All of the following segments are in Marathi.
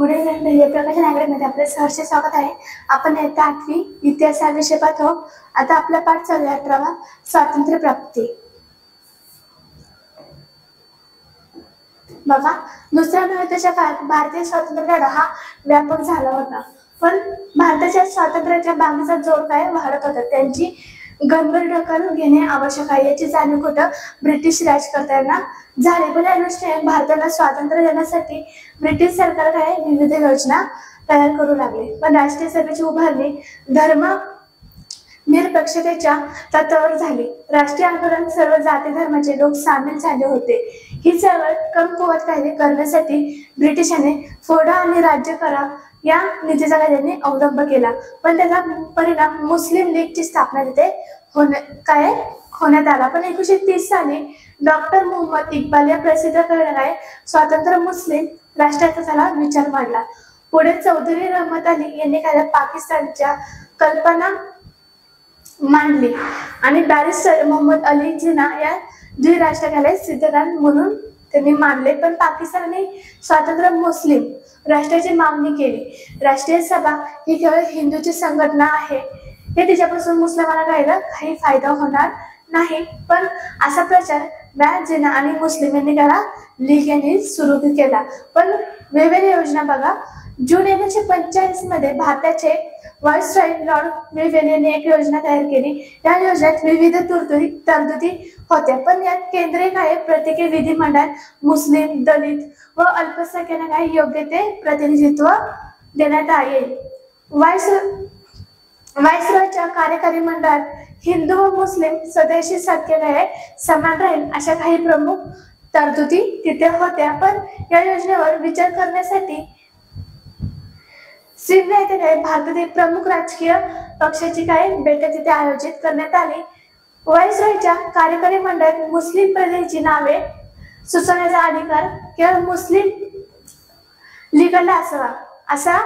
पुढे प्रकाश नागरिकमध्ये आपले सहर्ष स्वागत आहे। आपण इयत्ता 8वी इतिहास हा विषय पाहतो। आता आपला पाठ चालू आहे 18वा स्वातंत्र्य प्राप्ती। बघा, दुसऱ्या महायुद्धाच्या काळात भारतीय स्वातंत्र्य लढा हा व्यापक झाला होता, पण भारताच्या स्वातंत्र्याच्या मागणीचा जोर काय वाढत होता। त्यांची गंभीर दखल घेणे आवश्यक आहे याची जाणीव कुठं ब्रिटिश राजकर्त्यांना झाली। पण या दृष्टीने भारताला स्वातंत्र्य देण्यासाठी ब्रिटिश सरकार काय विविध योजना तयार करू लागले। पण राष्ट्रीय सभेची उभारणी धर्म निरपेक्षतेच्या तत्वावर झाली। राष्ट्रीय आंदोलन सर्व जाती धर्माचे लोक सामील झाले होते। ही चळवळ कमकुवत करण्यासाठी ब्रिटिशांनी फोडा आणि राज्य करा या नीतीचा त्यांनी अवलंब केला, पण त्याचा परिणाम मुस्लिम लीगची स्थापना तिथे होण्यात आला। पण 1930 साली डॉक्टर मोहम्मद इक्बाल या प्रसिद्ध करणाऱ्या स्वतंत्र मुस्लिम राष्ट्राचा विचार मांडला। पुढे चौधरी रहमत अली यांनी काय पाकिस्तानच्या कल्पना मांडली आणि बॅरिस्टर मोहम्मद अली जिना या द्विराष्ट्राला सिद्धरान म्हणून त्यांनी मानले। पण पाकिस्तानने स्वतंत्र मुस्लिम राष्ट्राची मागणी केली। राष्ट्रीय सभा ही केवळ हिंदूची संघटना आहे, हे तिच्यापासून मुस्लिमांना काही फायदा होणार नाही। पण असा प्रचार जिना आणि मुस्लिम यांनी त्याला लीग यांनी सुरू केला। पण वेगवेगळ्या योजना बघा, जून 1945 मध्ये भारताचे व्हाईसरॉय लॉर्ड वेव्हेल यांनी एक योजना तयार केली। या योजनेत विविध तरतुदी होत्या, पण यात केंद्रीय प्रत्येकी विधिमंडळ मुस्लिम, दलित व अल्पसंख्याकांना योग्य ते प्रतिनिधित्व देण्यात येईल। व्हाईसरॉयच्या कार्यकारी मंडळात हिंदू व मुस्लिम सदस्य संख्या समान राहील अशा काही प्रमुख तरतुदी तिथे होत्या। पण या योजनेवर विचार करण्यासाठी सिमला येथे भारतातील प्रमुख राजकीय पक्षाची बैठक तिथे आयोजित करण्यात आली। व्हाईसरॉयच्या कार्यकारी मंडळात मुस्लिम प्रतिनिधींची नावे सुचवण्याचा अधिकार केवळ मुस्लिम लीगला असावा असा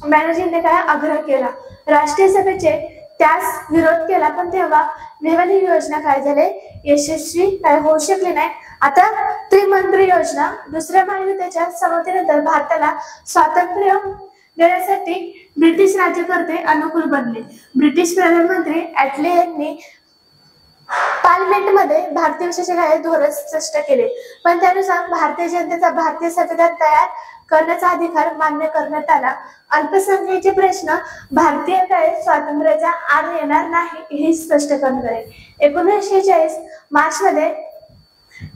बॅनर्जींनी आग्रह केला। राष्ट्रीय सभेचे त्यास विरोध केला, पण तेव्हा वेव्हेल ही योजना झाले यशस्वी होऊ शकली नाही। आता त्रिमंत्री योजना दुसऱ्या महायुद्धाच्या समाप्तीनंतर भारताला स्वातंत्र्य देण्यासाठी ब्रिटिश राज्यकर्ते अनुकूल बनले। ब्रिटिश प्रधानमंत्री ॲटले यांनी पार्लिमेंटमध्ये भारतीय विषयाचे धोरण स्पष्ट केले, पण त्यानुसार भारतीय जनतेचा भारतीय संविधान तयार करण्याचा अधिकार मान्य करण्यात आला। अल्पसंख्याकांचे प्रश्न भारतीय स्वातंत्र्याच्या आड येणार नाही हे स्पष्ट करण्यात आले। 1946 मार्च मध्ये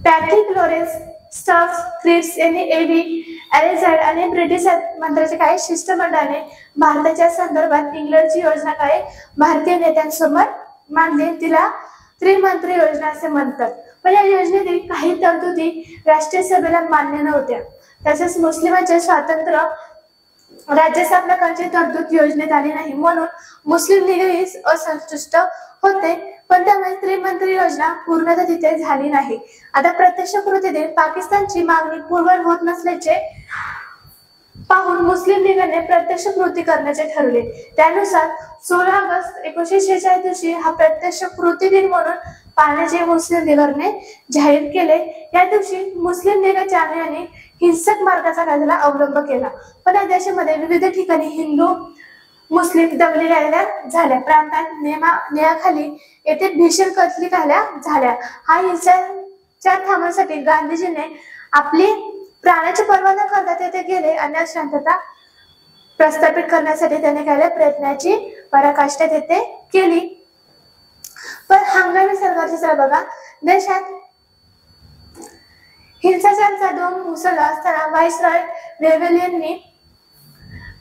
पॅट्रिक लॉरेन्स स्टफ क्रिप्स यांनी एव्ही अलेक्झांडर आणि ब्रिटिश मंत्र्याच्या शिष्टमंडळाने भारताच्या संदर्भात इंग्लंडची योजना भारतीय नेत्यांसमोर मांडली। तिला त्रिमंत्री योजना असे म्हणतात। पण या योजनेतील काही तरतुदी राष्ट्रीय सभेला मान्य नव्हत्या। तसेच मुस्लिमांचे स्वातंत्र्य राज्य स्थापना करण्याची तरतूद योजनेत आली नाही, म्हणून मुस्लिम लीगही असंतुष्ट होते। पण त्यामुळे त्रिमंत्री योजना पूर्णतः तिथे झाली नाही। आता प्रत्यक्ष कृतीतील पाकिस्तानची मागणी पूर्ण होत नसल्याचे पाहून मुस्लिम लीगने प्रत्यक्ष कृती करण्याचे ठरवले। त्यानुसार 16 ऑगस्ट 1946 दिवशी हा प्रत्यक्ष कृती दिन म्हणून पाळण्याचे मुस्लिम लीगने जाहीर केले। या दिवशी मुस्लिम लीगच्या अन्यायाने हिंसक मार्गाचा अवलंब केला, पण या देशामध्ये विविध ठिकाणी हिंदू मुस्लिम दंगली झाल्या। प्रांतात नियमाखाली येथे भीषण कत्तली झाल्या। हा हिंसाचार थांबवण्यासाठी गांधीजींनी आपली प्राणाची पर्वा न करता तेथे गेले आणि शांतता प्रस्थापित करण्यासाठी त्यांनी प्रयत्नाची पराकाष्ठा तेथे केली। पण हंगामी सरकारची बघा, देशात हिंसाचाराचा डोंग उसळला असताना व्हाईसरॉय वेव्हेल यांनी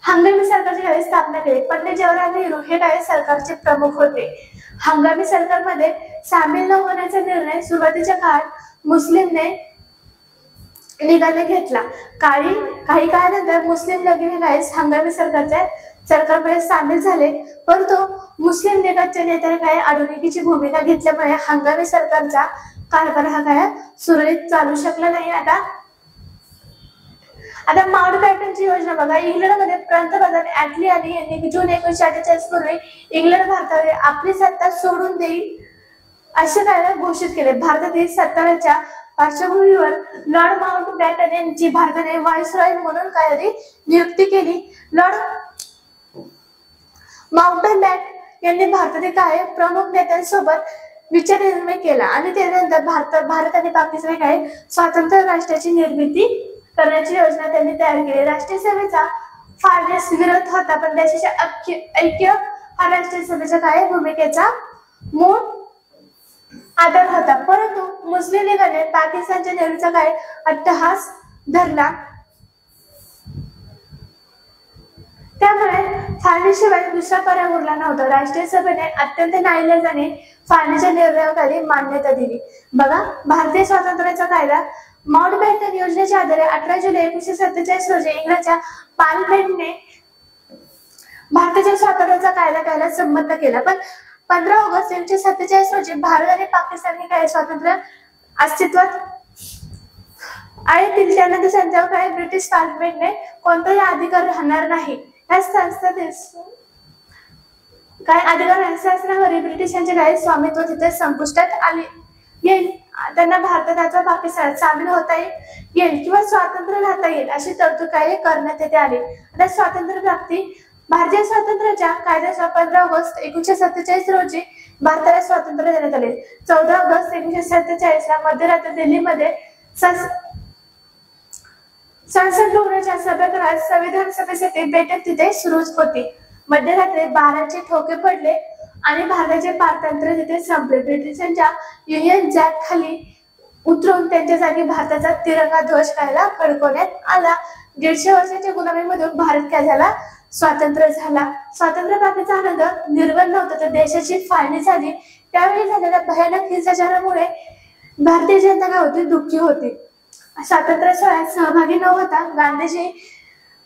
हंगामी सरकारची स्थापना केली। पंडित जवाहरलाल नेहरू हे सरकारचे प्रमुख होते। हंगामी सरकारमध्ये सामील न होण्याचा निर्णय सुरुवातीच्या काळात मुस्लिम लीगने घेतला। काही काळानंतर मुस्लिम लीग हंगामी सरकारमध्ये सामील झाले, परंतु मुस्लिम लीगच्या नेत्यांनी अडवणुकीची भूमिका घेतल्यामुळे हंगामी सरकारचा कारभार हा सुरळीत चालू शकला नाही। आता माउंटबॅटनची योजना बघा, इंग्लंडमध्ये पंतप्रधान ॲटली यांनी जून 1948 पूर्वी इंग्लंड भारतावर आपली सत्ता सोडून देईल असे घोषित केले। भारतातील सत्ताच्या पार्श्वभूमीवर लॉर्ड माउंटबॅटन यांची भारताने व्हाईसरॉय म्हणून काही नियुक्ती केली. लॉर्ड माउंटबॅटन यांनी भारतातील काही प्रमुख नेत्यांसोबत विचारविनिमय केला आणि त्यानंतर भारत आणि पाकिस्तान काही स्वतंत्र राष्ट्राची निर्मिती करण्याची योजना त्यांनी तयार केली. राष्ट्रीय सभेचा फारच विरोध होता, पण देशाचे ऐक्य हा राष्ट्रीय सभेच्या काही भूमिकेचा मूळ आधार होता. परंतु मुस्लिम लीगने पाकिस्तानच्या नेहरूचा काही अट्टहास धरला, त्यामुळे फाळणीशिवाय दुसरा पर्याय उरला नव्हता. राष्ट्रीय सभेने अत्यंत नाईलाजाने फाळणीच्या निर्णयाखाली मान्यता दिली. बघा, भारतीय स्वातंत्र्याचा कायदा माउंटबॅटन योजनेच्या आधारे 18 जुलै 1947 रोजी इंग्रजच्या पार्लिमेंटने भारताच्या स्वातंत्र्याचा कायदा करायला संमत केला. पण 15 ऑगस्ट 1947 रोजी भारत आणि पाकिस्तान हे काही स्वातंत्र्य अस्तित्वात आणि त्यानंतर त्यांच्यावर काही ब्रिटिश पार्लिमेंटने कोणताही अधिकार राहणार नाही. या संस्थेतील काय अधिकार शासनावरील ब्रिटिशांचे काही स्वामित्व तिथे संपुष्टात आले येईल. त्यांना भारताचा पाकिस्तानात सामील होता येईल किंवा स्वातंत्र्य राहता येईल अशी तरतूद काही करण्यात येते आली. आता स्वातंत्र्य प्राप्ती भारतीय स्वातंत्र्याच्या कायद्याच्या 15 ऑगस्ट 1947 रोजी भारताला स्वातंत्र्य देण्यात आले. 14 ऑगस्ट 1947 ला मध्यरात्री दिल्लीमध्ये संसद भवनाच्या सभागृहात संविधान सभेसाठी बैठक तिथे सुरू होती. मध्यरात्री 12चे ठोके पडले आणि भारताचे पारतंत्र्य तिथे संपले. ब्रिटिशांच्या युनियन जॅक खाली उतरून त्यांच्या जागी भारताचा तिरंगा ध्वज कायला फडकवण्यात आला. 150 वर्षाच्या गुलामीमधून भारत काय झाला? स्वातंत्र्य झाला. स्वातंत्र्य प्राप्तीचा आनंद निर्बंध नव्हता, तर देशाची फाळणी झाली. त्यावेळी झालेल्या भयानक हिंसाचारामुळे भारतीय जनता काय होती? दुःखी होती. स्वातंत्र्य सोहळ्यात सहभागी न होता गांधीजी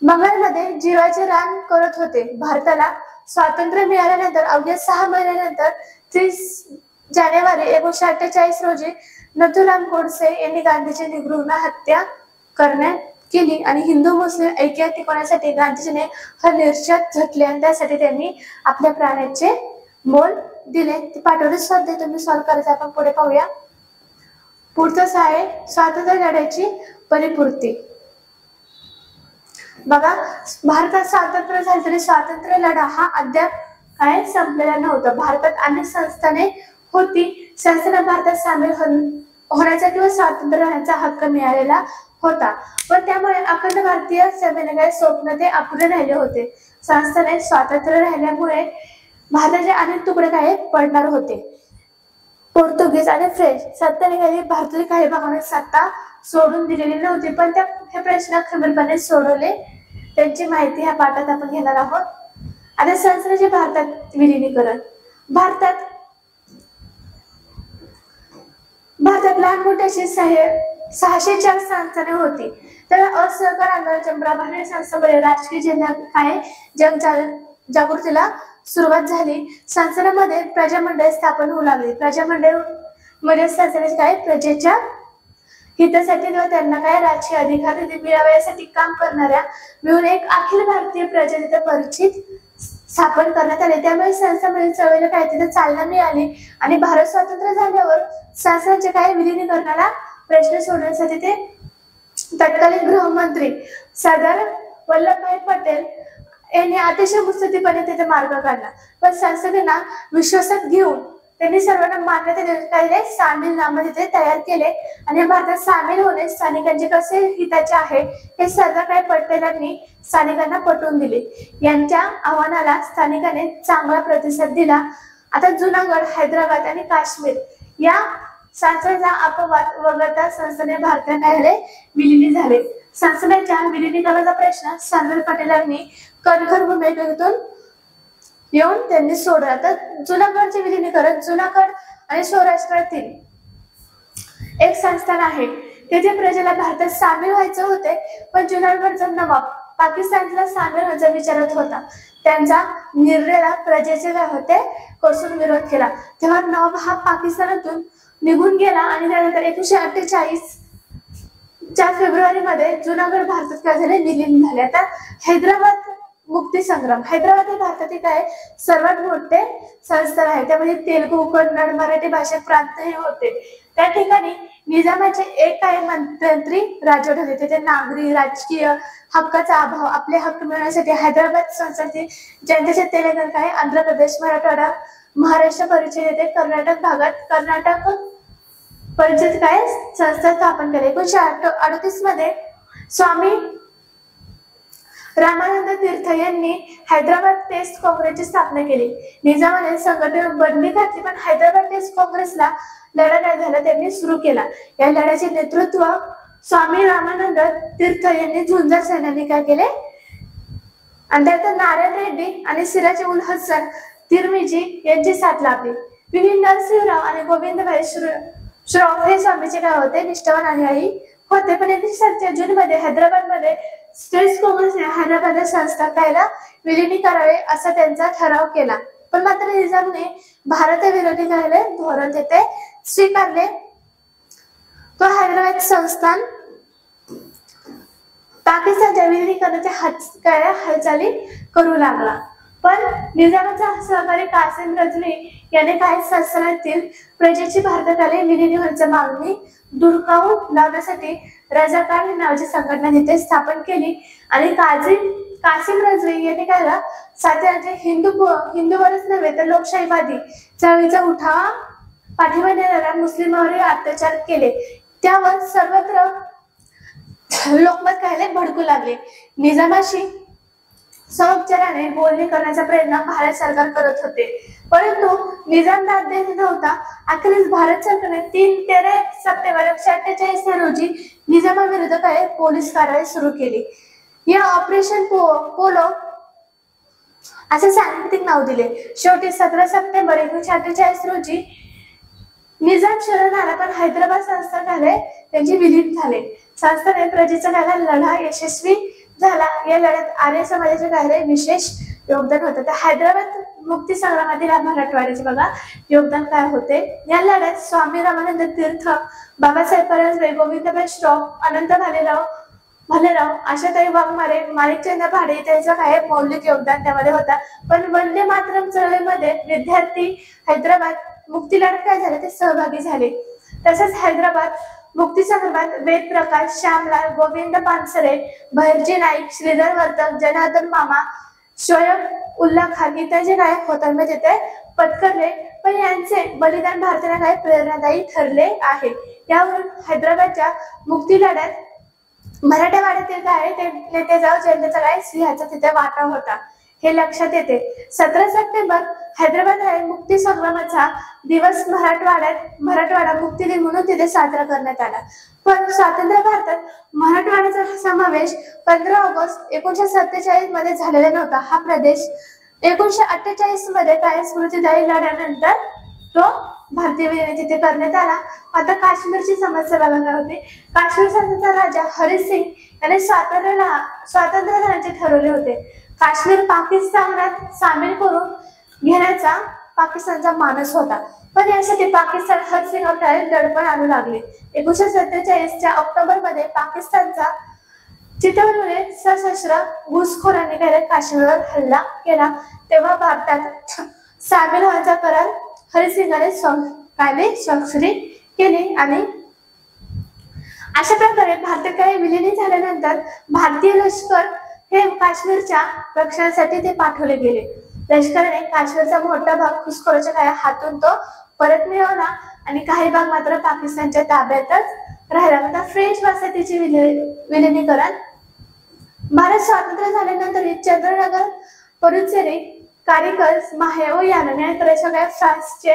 बंगालमध्ये जीवाचे रान करत होते. भारताला स्वातंत्र्य मिळाल्यानंतर अवघ्या 6 महिन्यानंतर 30 जानेवारी 1948 रोजी नथुराम गोडसे यांनी गांधीजी निगृह हत्या करण्यात केली आणि हिंदू मुस्लिम ऐक्य टिकवण्यासाठी गांधीजीने हा निश्चय झटले आणि त्यासाठी त्यांनी आपल्या प्राणाचे मोल दिले. ते पाठवले स्वाध्याय तुम्ही सॉल्व्ह करायचं. आपण पुढे पाहूया. पुढचं आहे स्वातंत्र्य लढ्याची परिपूर्ती. बघा, भारतात स्वातंत्र्य झाले तरी स्वातंत्र्य लढा हा अद्याप काय संपलेला नव्हता. भारतात अनेक संस्थाने होती. संस्थांना भारतात सामील होण्याचा किंवा स्वातंत्र्य राहण्याचा हक्क मिळालेला होता, पण त्यामुळे अखंड भारतीय सभेने काही स्वप्न ते अपुरे राहिले होते. संस्थाने स्वातंत्र्य राहिल्यामुळे भारताचे अनेक तुकडे काय पडणार होते. पोर्तुगीज आणि फ्रेंच सत्ताने काही भारतातील काही भागाने सत्ता सोडून दिलेली नव्हती, पण त्या हे प्रश्न खंबीरपणे सोडवले. त्यांची माहिती ह्या पाठात आपण घेणार आहोत. आता संस्थांचे भारतात विलीनीकरण. भारतात लहान मोठी अशी 604 संस्थाने होती. तर असहकार आंदोलनाच्या प्रभावी संस्थांमुळे राजकीय जागृतीला सुरुवात झाली. संस्थानामध्ये प्रजामंडळे स्थापन होऊ लागली. प्रजामंडळ संस्थानाचे काय प्रजेच्या हितासाठी किंवा त्यांना काय राजकीय अधिकार मिळावे यासाठी काम करणाऱ्या मिळून एक अखिल भारतीय प्रजा तिथे परिचित स्थापन करण्यात आले. त्यामुळे संस्थांमधील चळवळीला काय तिथे चालना मिळाली आणि भारत स्वतंत्र झाल्यावर संस्थांचे काय विलीनीकरणाला प्रश्न सोडवण्यासाठी ते तत्कालीन गृहमंत्री सरदार वल्लभभाई पटेल यांनी अतिशय मुत्सद्दीपणे तिथे मार्ग काढला. पण संसदेला विश्वासात घेऊन त्यांनी सर्वांना मान्यता देऊन सामीलनामा तिथे तयार केले आणि भारतात सामील होणे स्थानिकांचे कसे हिताचे आहे हे सरदार पटेलांनी स्थानिकांना पटवून दिले. यांच्या आव्हानाला स्थानिकांनी चांगला प्रतिसाद दिला. आता जुनागड, हैदराबाद आणि काश्मीर या संस्थांचा अपवाद वगळता संस्थाने भारतात काय विलीन झाले. संस्थानाच्या विलीनीकरणाचा प्रश्न सरदार पटेलांनी कणखर भूमिकेतून येऊन त्यांनी सोडला. तर जुनागडचे विलीनीकरण. जुनागड आणि सौराष्ट्रातील एक संस्थान आहे. तेथे प्रजेला भारतात सामील व्हायचे होते, पण जुनागडचा नवाब पाकिस्तानला सामील व्हायचा विचारत होता. त्यांचा निर्णयाला प्रजेचे काय होते कसून विरोध केला. तेव्हा नवाब हा पाकिस्तानातून निघून गेला आणि त्यानंतर 1948 च्या फेब्रुवारी मध्ये जुनागड भारतात काय झाले विलीन झाले. आता हैदराबाद मुक्ती संग्राम. हैदराबाद हे भारतातील काय सर्वात मोठे संस्थान आहे. त्यामध्ये तेलुगू, कन्नड, मराठी भाषिक प्रांत हे होते. त्या ठिकाणी निजामाचे एक काय मंत्री राजवट होते. तिथे नागरी राजकीय हक्काचा अभाव, आपले हक्क मिळवण्यासाठी हैदराबाद संस्थानचे जनतेचे तेलंगण काय आंध्र प्रदेश, मराठवाडा, महाराष्ट्र परिचय येते. कर्नाटक भागात कर्नाटक परिचित काय संस्था स्थापन केली. 1938 मध्ये स्वामी रामानंद तीर्थ यांनी हैदराबाद टेस्ट काँग्रेसची स्थापना केली. निजामाने संघटनेवर बंदी घातली, पण हैदराबाद टेस्ट काँग्रेसला लढा नाही झाला. त्यांनी सुरू केला. या लढ्याचे नेतृत्व स्वामी रामानंद तीर्थ यांनी झुंजार सैन्याने काय केले. आणि त्यानंतर नारायण रेड्डी आणि सिराज उल हसन तिरमिजी यांची साथ लाभली. विनी नरसिंहराव आणि गोविंदभाई श्रॉफ हे स्वामीचे काय होते निष्ठावान अनुयायी होते. पण 1947 जून मध्ये हैदराबाद मध्ये स्टेट काँग्रेसने हैदराबाद संस्थाकायला विलीन करावे असा त्यांचा ठराव केला. पण मात्र निजामने भारताविरोधी काय धोरण तेथे स्वीकारले. तो हैदराबाद संस्थान पाकिस्तानच्या विलीनीकरणाच्या हालचाली करू लागला. पण निजामाचा सहकारी कासिम रजवी याने काही संस्थानातील प्रजेची भारताकडे विलीन होण्याची मागणी दुर्कावून लावण्यासाठी रजाकार नावाची संघटना तिथे स्थापन केली. आणि कासिम रजवी यांनी काय साथीचे हिंदूवरच नव्हे तर लोकशाहीवादी चळवळीचा उठावा पाठिंबा देणाऱ्या मुस्लिमांवर अत्याचार केले. त्यावर सर्वत्र लोकमत काय भडकू लागले. निजामाशी सहोपचाराने बोलणी करण्याचा प्रयत्न भारत सरकार करत होते, परंतु निजाम दाद देत नव्हता. अखेरीस भारत सरकारने 13 सप्टेंबर 1948 रोजी निजामाविरुद्ध काय पोलीस कारवाई सुरू केली. या ऑपरेशन पोलो असे सांकेतिक नाव दिले. शेवटी 17 सप्टेंबर 1948 रोजी निजाम शरण आला, पण हैदराबाद संस्थान त्यांचे विलीन झाले. संस्थाने प्रजेचा लढा यशस्वी झाला. या लढ्यात आर्य समाजाचे काय विशेष योगदान होतं. तर हैदराबाद मुक्ती संग्रामातील मराठवाड्याचे बघा योगदान काय होते. या लढ्यात स्वामी रामानंद तीर्थ, बाबासाहेब परंजपे, गोविंदभाई श्रॉफ, अनंत भालेराव, आशाताई वाघमारे, माणिकचंद भाडे त्यांचं काय मौलिक योगदान त्यामध्ये होता. पण वंदे मातरम चळवळीमध्ये विद्यार्थी हैदराबाद मुक्ती लढ्यात काय झाले ते सहभागी झाले. तसंच हैदराबाद मुक्ती संग्रामात वेद प्रकाश, श्यामलाल, गोविंद पानसरे, भैरजी नाईक, श्रीधर वर्तक, जनार्दन मामा, शोएब उल्ला खान इत्यादी काय होताना तिथे पत्करले. पण यांचे बलिदान भारताला काय प्रेरणादायी ठरले आहे. यावरून हैदराबादच्या मुक्ती लढ्यात मराठवाड्यातील काय ते नेते जाऊ जनतेचा काय सिंहाचा तिथे वाटा होता हे लक्षात येते. 17 सप्टेंबर हैदराबाद आहे मुक्ती संग्रामाचा दिवस मराठवाडा मुक्ती दिन म्हणून तिथे साजरा करण्यात आला. पण स्वातंत्र्य भारतात मराठवाड्याचा समावेश 15 ऑगस्ट 1947 मध्ये झालेला नव्हता. हा प्रदेश 1948 मध्ये काय स्मृतिदायी लढ्यानंतर तो भारतीय विलीन तिथे करण्यात आला. आता काश्मीरची समस्या बघा काय होते. काश्मीरचा राजा हरी सिंग याने स्वातंत्र्य देण्याचे ठरवले होते. काश्मीर पाकिस्तानात सामील करून घेण्याचा पाकिस्तानचा मानस होता. पण यासाठी पाकिस्तान हरसिंगावर दडपण आणू लागले. 1947च्या ऑक्टोबर मध्ये पाकिस्तानचा चितवणीने सशस्त्र घुसखोरांनी काश्मीरवर हल्ला केला. तेव्हा भारतात सामील होण्याचा करार हरिसिंगाने स्वाक्षरी केली. आणि अशा प्रकारे भारतात विलीन झाल्यानंतर भारतीय लष्कर हे काश्मीरच्या रक्षणासाठी ते पाठवले गेले. लष्कराने काश्मीरचा मोठा भाग घुसखोराच्या काय हातून तो परत मिळवला आणि काही भाग मात्र पाकिस्तानच्या ताब्यातच राहिला. आता फ्रेंच वसाहतीचे विलिनीकरण. भारत स्वातंत्र्य झाल्यानंतर चंद्रनगर, पुडुचेरी, कारिकल्स, माहेओ याने काय फ्रान्सचे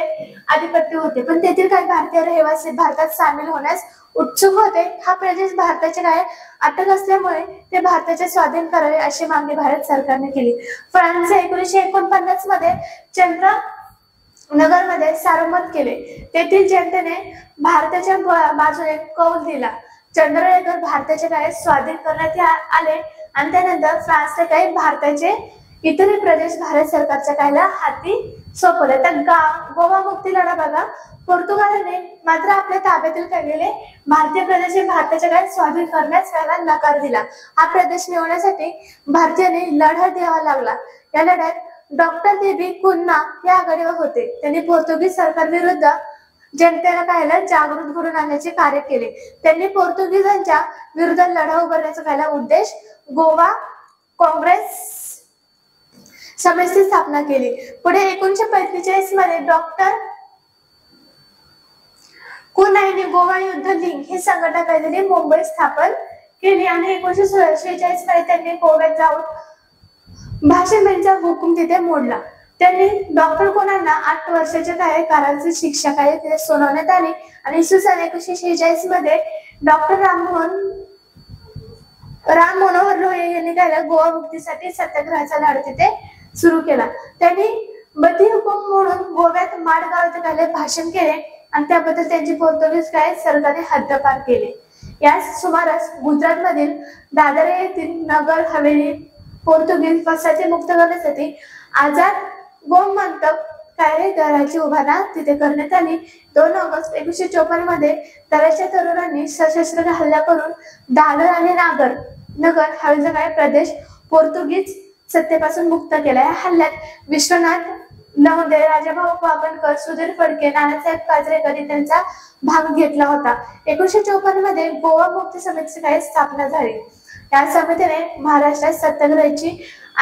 आधिपत्य होते. पण तेथील काही भारतीय रहिवासी भारतात सामील होण्यास उत्सुक होते. हा प्रदेश भारताचे काय अटक असल्यामुळे ते भारताचे स्वाधीन करावे अशी मागणी भारत सरकारने केली. फ्रान्सने 1949 मध्ये चंद्रनगर मध्ये सार्वमत केले. तेथील जनतेने भारताच्या बाजूने कौल दिला. चंद्रनगर भारताचे काय स्वाधीन करण्यात आले आणि त्यानंतर फ्रान्सने काही भारताचे इतर प्रदेश भारत सरकारच्या कायला हाती सोपवले. तर गोवा मुक्ती लढा बघा पोर्तुगालने मात्र आपल्या ताब्यातील केलेले भारतीय प्रदेश भारताच्या काय स्वाधीन करण्यास त्याला नकार दिला. हा प्रदेश मिळवण्यासाठी भारतीयांनी लढा द्यावा लागला. या लढ्यात डॉक्टर देबी कुन्हा हे आघाडीवर होते. त्यांनी पोर्तुगीज सरकार विरुद्ध जनतेला कायला जागृत घडवून आणण्याचे कार्य केले. त्यांनी पोर्तुगीजांच्या विरुद्ध लढा उभारण्याचा पहिला उद्देश गोवा काँग्रेस समितीची स्थापना केली. पुढे 1945 मध्ये डॉक्टर कुन्हा यांनी गोवा युद्ध लीग ही संघटना काढली, मुंबईत स्थापन केली आणि 1946 मध्ये त्यांनी गोव्यात जाऊन भाषेचा हुकूम तिथे मोडला. त्यांनी डॉक्टर कुन्हांना 8 वर्षाच्या कारावासाची शिक्षा तिथे सुनावण्यात आली आणि इसवी सन 1946 मध्ये डॉक्टर राम मनोहर लोहिया यांनी गोवा मुक्तीसाठी सत्याग्रहाचा लढा तिथे सुरू केला. त्यांनी बदी हुकूम म्हणून गोव्यात माडगाव येथे भाषण केले आणि त्याबद्दल त्यांची पोर्तुगीज सरकारने हद्दपार केले. याच सुमारास गुजरात मधील दादर येथील नगर हवेली पोर्तुगीज वसाहती मुक्त करण्यासाठी आझाद गोमंतक घराची उभारणी तिथे करण्यात आली. 2 ऑगस्ट 1954 मध्ये दराच्या तरुणांनी सशस्त्र हल्ला करून दादर आणि नगर हवेलीचा प्रदेश पोर्तुगीज सत्तेपासून मुक्त केला. या हल्ल्यात विश्वनाथ नवदे, राजाभाऊ बावनकर, सुधीर फडके, नानासाहेब काजरेकर त्यांचा भाग घेतला होता. 1954 मध्ये गोवा मुक्ती समितीची स्थापना झाली. या समितीने महाराष्ट्रात सत्याग्रहाची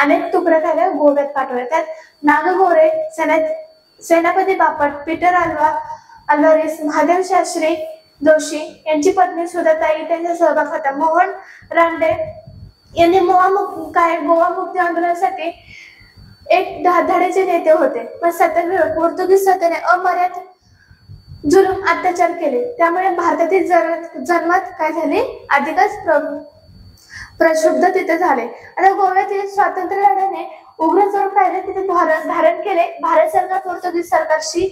अनेक तुकड्या गोव्यात पाठवल्या. त्यात नागगोरे, सेनापती बापट, पीटर अल्वारेस, महादेव शास्त्री जोशी यांची पत्नी सुधाताई त्यांचा सहभाग होता. मोहन रानडे यांनी गोवा मुक्ती आंदोलनासाठी एक धडाडीचे नेते होते. पण सत्याग्रह पोर्तुगीज सत्तेने अमर्याद जुलूम अत्याचार केले. त्यामुळे भारतातील जनमत झाले अधिकच प्रक्षुब्ध तिथे झाले. आता गोव्यातील स्वातंत्र्य लढ्याने उग्र स्वरूप तिथे धारण केले. भारत सरकार पोर्तुगीज सरकारशी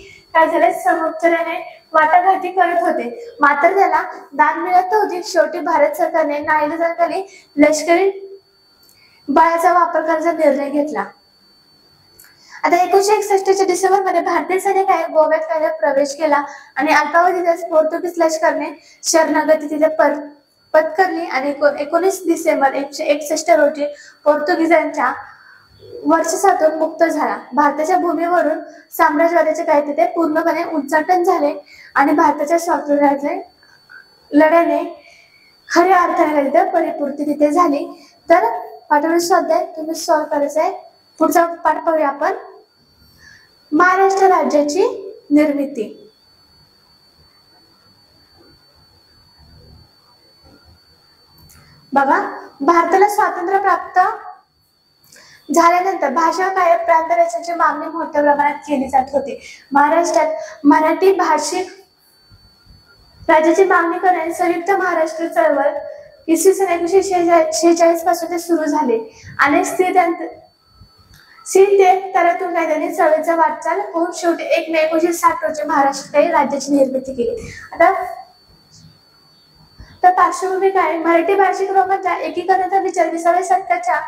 समोपचाराने वाटाघाटी करत होते, मात्र त्याला दाद मिळत होती. शेवटी भारत सरकारने नाईलाजाखाली लष्करी बळाचा वापर करण्याचा निर्णय घेतला. आता 1961 डिसेंबर मध्ये भारतीय सैन्याने गोव्यात प्रवेश केला आणि अल्पावधीतच पोर्तुगीज लष्कराने शरणागती तिथे पत्करली आणि 19 डिसेंबर 1961 रोजी पोर्तुगीजांच्या वर्चस्वातून मुक्त झाला. भारताच्या भूमीवरून साम्राज्यवादाचे तिथे पूर्णपणे उच्चाटन झाले आणि भारताच्या स्वातंत्र्याचे लढ्याने खऱ्या अर्थाने तिथे परिपूर्ती तिथे झाली. तर पाठावर स्वाध्याय तुम्ही सॉल्व्ह करायचा आहे. पुढचा पाठ पाहूया आपण. महाराष्ट्र राज्याची निर्मिती. बघा, भारताला स्वातंत्र्य प्राप्त झाल्यानंतर भाषा प्रांत रचनेची मागणी मोठ्या प्रमाणात केली जात होती. महाराष्ट्रात मराठी भाषिक राज्याची मागणी करण्यास संयुक्त महाराष्ट्र चळवळ इसवी सन 1946 पासून ते सुरू झाले. अनेक त्यातून त्यांनी चळवळीचा वाटचाल होऊन शेवटी 1 मे 1960 रोजी महाराष्ट्रात राज्याची निर्मिती केली. आता तर पार्श्वभूमी मराठी भाषिक लोकांच्या एकीकरणाचा विचार 20व्या शतकाच्या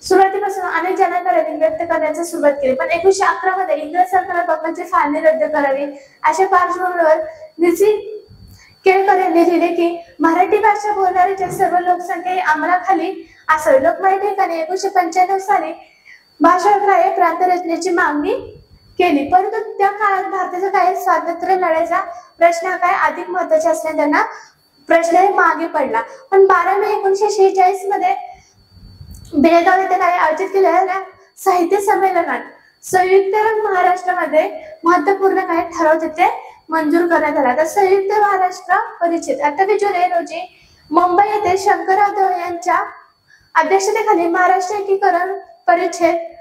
सुरुवातीपासून अनेक जणांकडे व्यक्त करण्याची सुरुवात केली. पण 1911 मध्ये इंग्रज सरकारने बंगालची फाळणी रद्द करावी अशा पार्श्वभूमीवर निसी केळकर यांनी लिहिले की मराठी भाषा बोलणाऱ्यांच्या सर्व लोकसंख्या अंमलाखाली असावी. लोकमान्य टिळकांनी 1995 साली भाषा प्रांत रचनेची मागणी केली. परंतु त्या काळात भारताचा स्वातंत्र्य लढ्याचा प्रश्न अधिक महत्त्वाचा असल्याने त्यांना प्रश्न मागे पडला. पण 12 मे 1946 मध्ये बेळगाव येथे आयोजित केलेल्या साहित्य संमेलनात संयुक्त महाराष्ट्रामध्ये महत्वपूर्ण ठराव तिथे मंजूर करण्यात आला. तर संयुक्त महाराष्ट्र परिषद 28 जुलै रोजी मुंबई येथे शंकरराव यांच्या अध्यक्षतेखाली महाराष्ट्र एकीकरण परिषद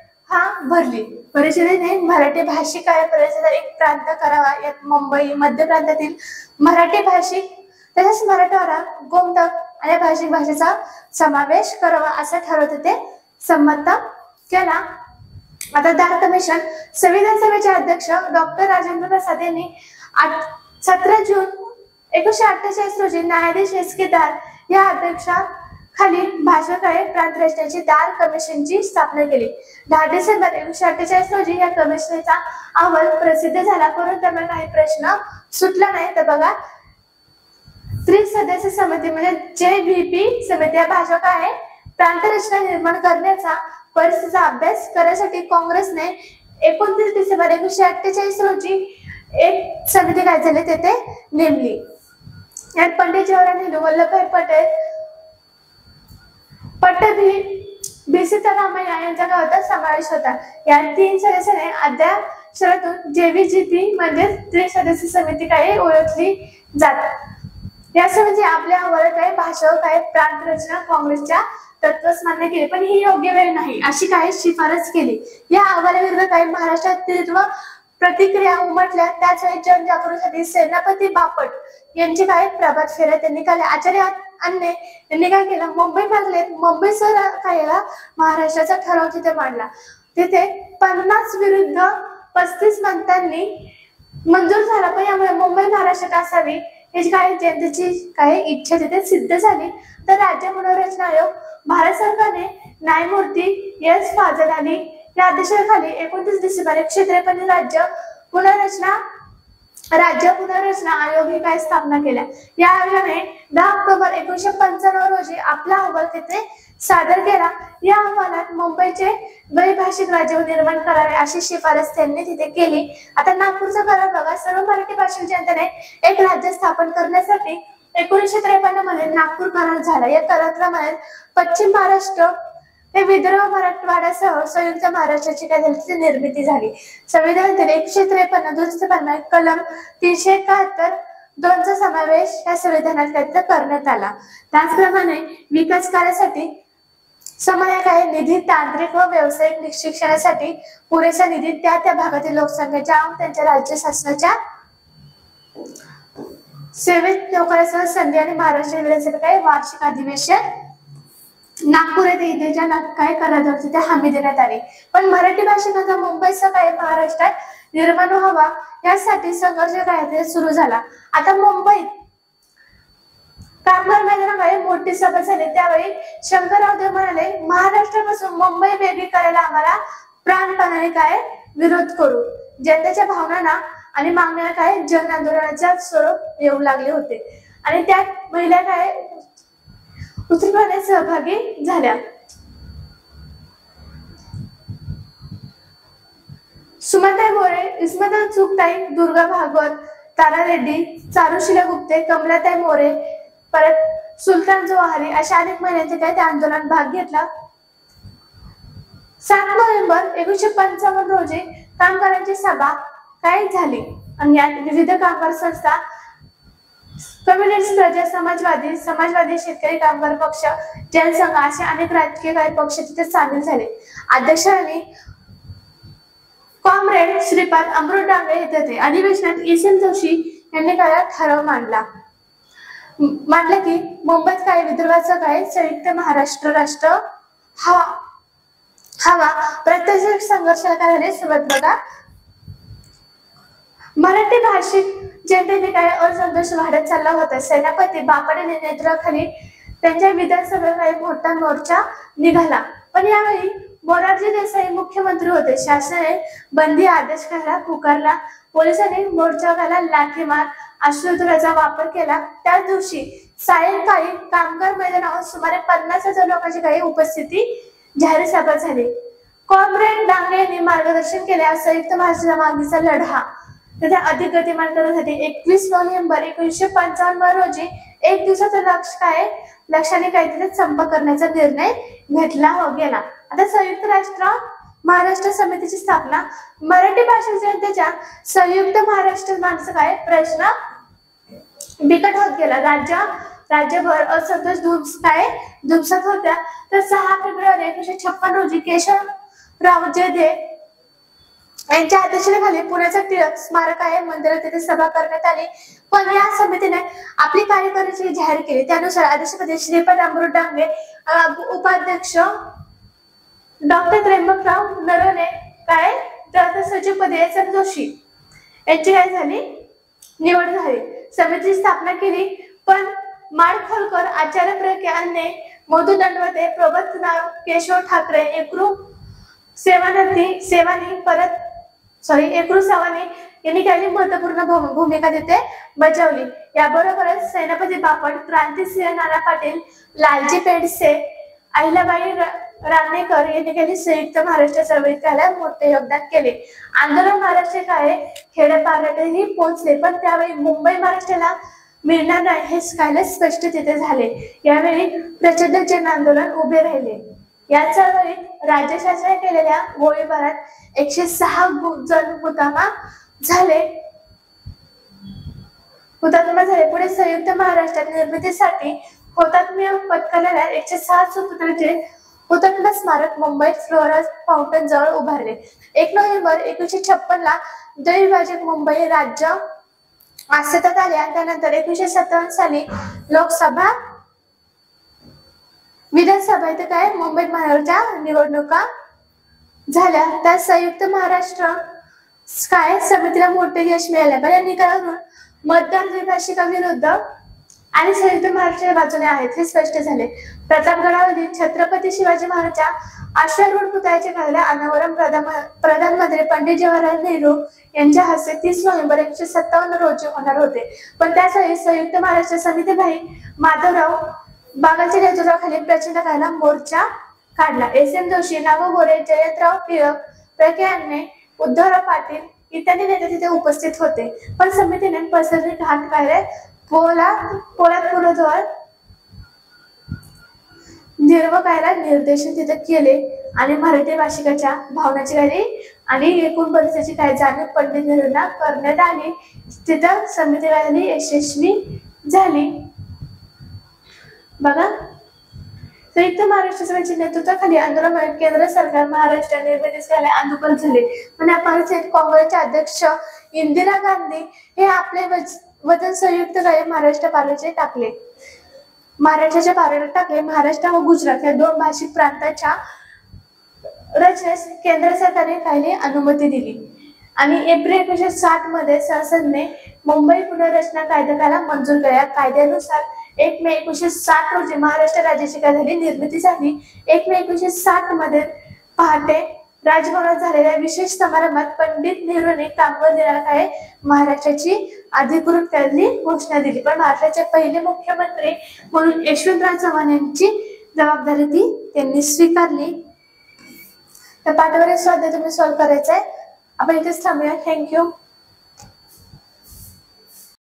भरली. परिषदेने मराठी भाषिक परिषदेचा एक प्रांत करावा. यात मुंबई मध्य प्रांतातील मराठी भाषिक तसेच मराठवाडा गोमटक आणि भाषिक भाषेचा समावेश करावा असा ठरवत ते संमत केला. आता दार कमिशन संविधान सभेचे अध्यक्ष डॉक्टर राजेंद्र प्रसाद यांनी 17 जून 1948 रोजी न्यायाधीश एस के दार या अध्यक्षाखाली भाषा काय प्रांत रचनेची दार कमिशनची स्थापना केली. 10 डिसेंबर 1948 रोजी या कमिशनचा अहवाल प्रसिद्ध झाला, परंतु त्यामुळे काही प्रश्न सुटला नाही. तर बघा, त्रिसदस्य समिती म्हणजे JVP समिती या भाषा काय प्रांत रचना निर्माण करण्याचा परिस्थितीचा अभ्यास करण्यासाठी काँग्रेसने 29 डिसेंबर 1948 रोजी एक समिती काय झाली तेथे नेमली. यात पंडित जवाहरलाल नेहरू, वल्लभभाई पटेल, पट्टभी रामैया यांचा काय होता समावेश होता. या 3 सदस्यांनी अध्याक्षरातून JVP म्हणजे त्रिसदस्य समिती काय ओळखली जातात. या समिती आपल्या अहवालात काय भाषा काय प्रांत रचना काँग्रेसच्या तत्त्वच मान्य केले, पण ही योग्य वेळ नाही अशी काही शिफारस केली. या अहवालाविरुद्ध काही महाराष्ट्रात तीव्र प्रतिक्रिया उमटल्या. त्याच वेळी जनजागृतीसाठी सेनापती बापट यांची काय प्रभात फेऱ्या त्यांनी काढल्या. आचार्य अन्ने यांनी काय केलं, मुंबई मागले मुंबईसह काय महाराष्ट्राचा ठराव तिथे मांडला. तिथे 50 विरुद्ध 35 मतांनी मंजूर झाला, पण यामुळे मुंबई महाराष्ट्रात असावी याची काय जनतेची काय इच्छा तिथे सिद्ध झाली. तर राज्य पुनर्रचना आयोग भारत सरकारने न्यायमूर्ती S. फाजल अली या अध्यक्षतेखाली 29 डिसेंबर 1953 राज्य पुनर्रचना आयोग ही काय स्थापना केल्या. या आयोगाने 10 ऑक्टोबर 1995 रोजी आपला अहवाल तिथे सादर केला. या अहवालात मुंबईचे द्विभाषिक राज्य निर्माण करावे अशी शिफारस त्यांनी तिथे केली. आता नागपूरचा करार बघा. सर्व मराठी भाषिक जनतेने एक राज्य स्थापन करण्यासाठी 1953 मध्ये नागपूर करार झाला. या कराराप्रमाणे पश्चिम महाराष्ट्र हे विदर्भ मराठवाड्यासह संयुक्त महाराष्ट्राची काय झाली निर्मिती झाली. संविधानातील 153 दुरुस्ती प्रमाणे कलम 371 2चा समावेश या संविधानात करण्यात आला. त्याचप्रमाणे विकास कार्यासाठी समय काय निधी, तांत्रिक व व्यावसायिक शिक्षणासाठी पुरेसा निधी त्या त्या भागातील लोकसंख्येच्या त्यांच्या राज्य शासनाच्या सेवेत नोकऱ्यासह संधी आणि महाराष्ट्र विधानसभेत काय वार्षिक अधिवेशन नागपूर येथे काय करार तिथे हमी देण्यात आली. पण मराठी भाषिकांचा मुंबईसह काय महाराष्ट्रात निर्माण व्हावा यासाठी संघर्ष काय सुरू झाला. आता मुंबईत कामगार मैदानामध्ये मोठी सभा झाली. त्यावेळी शंकरराव देव म्हणाले, महाराष्ट्रापासून मुंबई वेगळी करायला आम्हाला प्राणपणाने काय विरोध करू. जनतेच्या भावनांना आणि मागण्या काय जन आंदोलनाच्या स्वरूप येऊ लागले होते आणि त्यात महिला काय उत्स्फूर्तपणे सहभागी झाल्या. सुमनताई मोरे, इस्मतन चुगताई, दुर्गा भागवत, तारा रेड्डी, चारुशिला गुप्ते, कमलाताई मोरे, परत सुलतान जोहारी अशा अनेक महिलांचे काय त्या आंदोलनात भाग घेतला. 7 नोव्हेंबर 1955 रोजी कामगारांची सभा काय झाली आणि यात विविध कामगार संस्था, कम्युनिस्ट, प्रजा समाजवादी, शेतकरी कामगार पक्ष, जनसंघ असे अनेक राजकीय काही पक्ष तिथे सामील झाले. अध्यक्षांनी कॉम्रेड श्रीपाद अमृत डांगे येत होते. अधिवेशनात S.M. जोशी यांनी काय ठराव मांडला की मुंबईत काय विदर्भाचा काय संयुक्त महाराष्ट्र राष्ट्र हवा प्रत्यक्ष संघर्षाला काय झाले सुरुवात बघा. मराठी भाषिक जनतेने काय असंतोष वाढत चालला होता. सेनापती बापट यांच्या नेतृत्वाखाली त्यांच्या विधानसभेत काही मोठा मोर्चा निघाला. पण यावेळी मोरारजी देसाई मुख्यमंत्री होते. शासनाने बंदी आदेश घ्यायला पुकारला. पोलिसांनी मोर्चाला लाठीमार, अश्रूधुराचा वापर केला. त्याच दिवशी सायंकाळी कामगार मैदानावर सुमारे 50,000 लोकांची काही उपस्थिती जाहीर सभा झाली. कॉम्रेड डांगे यांनी मार्गदर्शन केले. संयुक्त महाराष्ट्राच्या मागणीचा लढा त्याच्या अधिक गतिमान करण्यासाठी 21 नोव्हेंबर 1955 रोजी एक दिवसाचा लक्षाने काहीतरी संप करण्याचा निर्णय घेतला गेला. आता संयुक्त राष्ट्र महाराष्ट्र समितीची स्थापना. मराठी भाषिक जनतेच्या संयुक्त महाराष्ट्र माणसं काय प्रश्न बिकट होत गेला. राज्यभर असंतोष धुमसत होत्या. तर 6 फेब्रुवारी 1956 रोजी केशवराव जेधे यांच्या अध्यक्षतेखाली पुण्याचा टिळक स्मारक आहे मंदिरात तिथे सभा करण्यात आली. पण या समितीने आपली कार्यकारिणी जाहीर केली. त्यानुसार अध्यक्षपदी श्रीपाद अमृत डांगे, उपाध्यक्ष डॉक्टर त्र्यंबकराव नरवणे, काय सचिवपदी S.M. जोशी यांची काय झाली निवड झाली. समितीची स्थापना केली. पण माडखोलकर, आचार्य प्रके अन्ने, मधु दंडवते, प्रभात नाव, केशव ठाकरे, एकरू सवानी यांनी काही महत्वपूर्ण भूमिका तिथे बजावली। याबरोबरच सेनापती बापट, क्रांतिसिंह नाना पाटील, लालजी पेंडसे, अहिल्याबाई रांगणेकर यांनी काही संयुक्त महाराष्ट्र चळवळीत त्याला मोठे योगदान केले। आंदोलन महाराष्ट्र काय खेड्यापाड्यातही पोहोचले, पण त्यावेळी मुंबई महाराष्ट्राला मिळणार नाही हे काय स्पष्ट तिथे झाले। यावेळी प्रचंड जन आंदोलन उभे राहिले। या चळवळीत राज्यशासनाने केलेल्या गोळीबारात 106 जण हुतात्मा झाले। पुढे संयुक्त महाराष्ट्र निर्मितीसाठी हुतात्म्य पत्करलेल्या 106 सुपुत्रांचे हुतात्मा स्मारक मुंबईत फ्लोरा फाउंटन जवळ उभारले। 1 नोव्हेंबर 1956 ला द्विभाजक मुंबई राज्य अस्तित्वात आले। त्यानंतर 1957 साली लोकसभा विधानसभा इथे काय मुंबई महानगरच्या निवडणुका झाल्या। त्या संयुक्त महाराष्ट्र काय समितीला मोठे यश मिळाले, पण या निकालावरून मतदार द्विभाषिकाविरुद्ध आणि संयुक्त महाराष्ट्राच्या बाजूने आहेत हे स्पष्ट झाले। प्रतापगडावरील छत्रपती शिवाजी महाराजांच्या अश्वारूढ पुतळ्याचे काढल्या अनावरण प्रधानमंत्री पंडित जवाहरलाल नेहरू यांच्या हस्ते 30 नोव्हेंबर 1957 रोजी होणार होते, पण त्यासाठी संयुक्त महाराष्ट्र समिती भाई माधवराव बागांच्या नेतृत्वाखाली प्रचंड काळाला मोर्चा काढला। एस.एम. जोशी, नागो गोरे, जयंतराव टिळक, प्रज्ञाने, उद्धवराव पाटील इत्यादी नेते तिथे उपस्थित होते, पण समितीने पसरली घाट काढले। पोलादपूरजवळ निर्वकायला निर्देशन तिथे केले आणि मराठी भाषिकाच्या भावनाची काही आणि एकूण परिस्थितीची काय जाणीव पंडित नेहरूंना करण्यात आली। तिथं समिती यशस्वी झाली। बघा, संयुक्त महाराष्ट्र समितीच्या नेतृत्वाखाली आंदोलन केंद्र सरकार महाराष्ट्र निर्मितीसाठी आंदोलन झाले, पण या परिस्थितीत काँग्रेसचे अध्यक्ष इंदिरा गांधी हे आपले वचन संयुक्त महाराष्ट्र पारडे टाकले। महाराष्ट्राच्या पारड्यात टाकले। महाराष्ट्र व गुजरात या 2 भाषिक प्रांताच्या रचनेस केंद्र सरकारने काही अनुमती दिली आणि एप्रिल 1960 मध्ये संसदेने मुंबई पुनर्रचना कायद्याला मंजूर केला। कायद्यानुसार 1 मे 1960 रोजी महाराष्ट्र राज्याची काय झाली निर्मिती झाली। 1 मे 1960 मध्ये पहाटे राजभवनात झालेल्या विशेष समारंभात पंडित नेहरूंनी कामगार दिनाला काय महाराष्ट्राची अधिकृत त्यांनी घोषणा दिली, पण महाराष्ट्राचे पहिले मुख्यमंत्री म्हणून यशवंतराव चव्हाण यांची जबाबदारी ती त्यांनी स्वीकारली। तर पाठावर स्वाध्याय तुम्ही सॉल्व्ह करायचा आहे। आपण इथेच थांबूया। थँक्यू।